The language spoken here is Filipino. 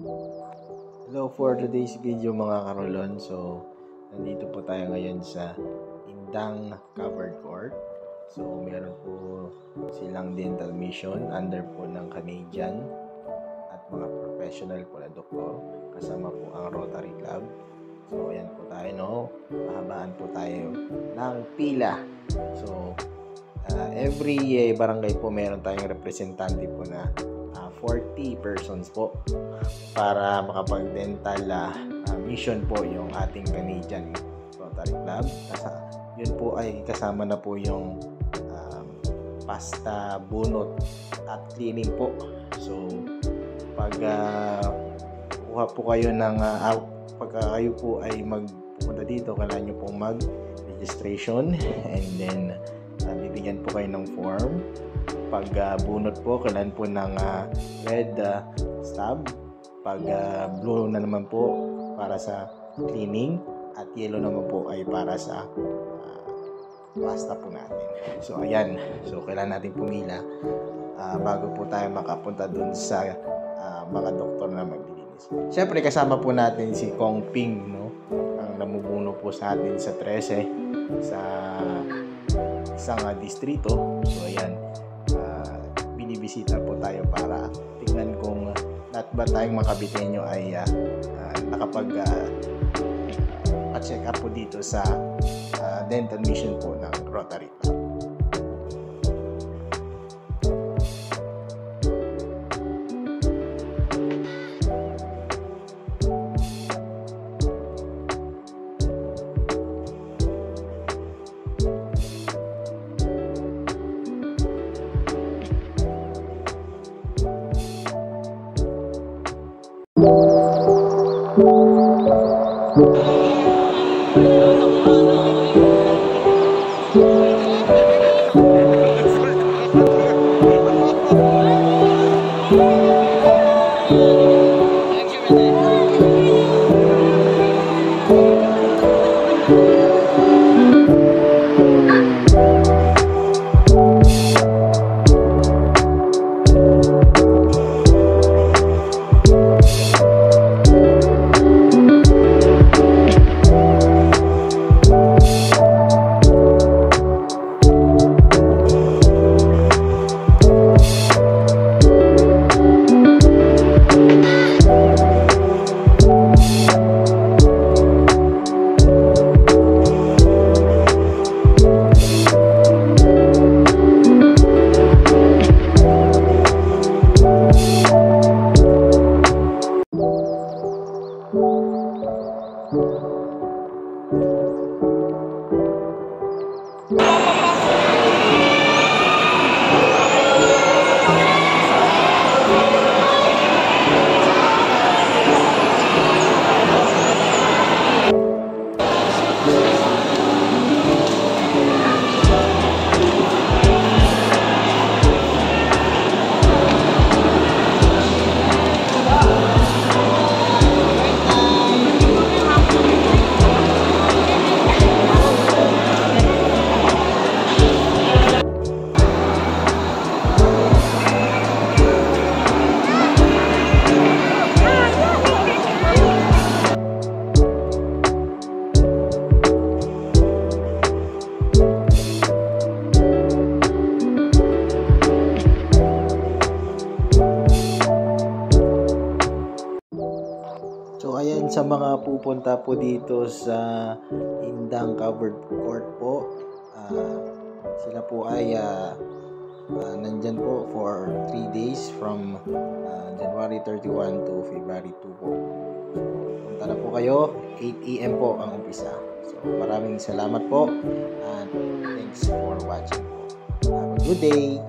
Hello for today's video mga karolon. So, nandito po tayo ngayon sa Indang Covered Court. So, meron po silang dental mission under po ng Canadian at mga professional po na doktor. Kasama po ang Rotary Club. So, ayan po tayo, no? Mahabaan po tayo ng pila. So, every barangay po meron tayong representante po na 40 persons po para makapag-dental mission po yung ating Canadian Rotary Club. Yun po ay kasama na po yung pasta, bunot at cleaning po. So pag kuha po kayo ng pagka kayo po ay magpupunta dito, kailangan nyo pong mag-registration and then bibigyan po kayo ng form. Pag bunot po, kailangan po ng red stub. Pag blue na naman po para sa cleaning at yellow naman po ay para sa pasta po natin. So ayan, so kailangan natin pumila bago po tayo makapunta dun sa mga doktor na maglilinis. Siyempre kasama po natin si Kong Ping, no? Ang namumuno po sa atin sa 13 sa isang distrito. So ayan, binibisita po tayo para tingnan kung lahat ba tayong mga Caviteño ay nakapag-check up po dito sa dental mission po ng Rotary Club. So ayan, sa mga pupunta po dito sa Indang Covered Court po, sila po ay nandyan po for 3 days from January 31 to February 2 po. So punta na po kayo, 8 AM po ang umpisa. So maraming salamat po and thanks for watching po. Have a good day!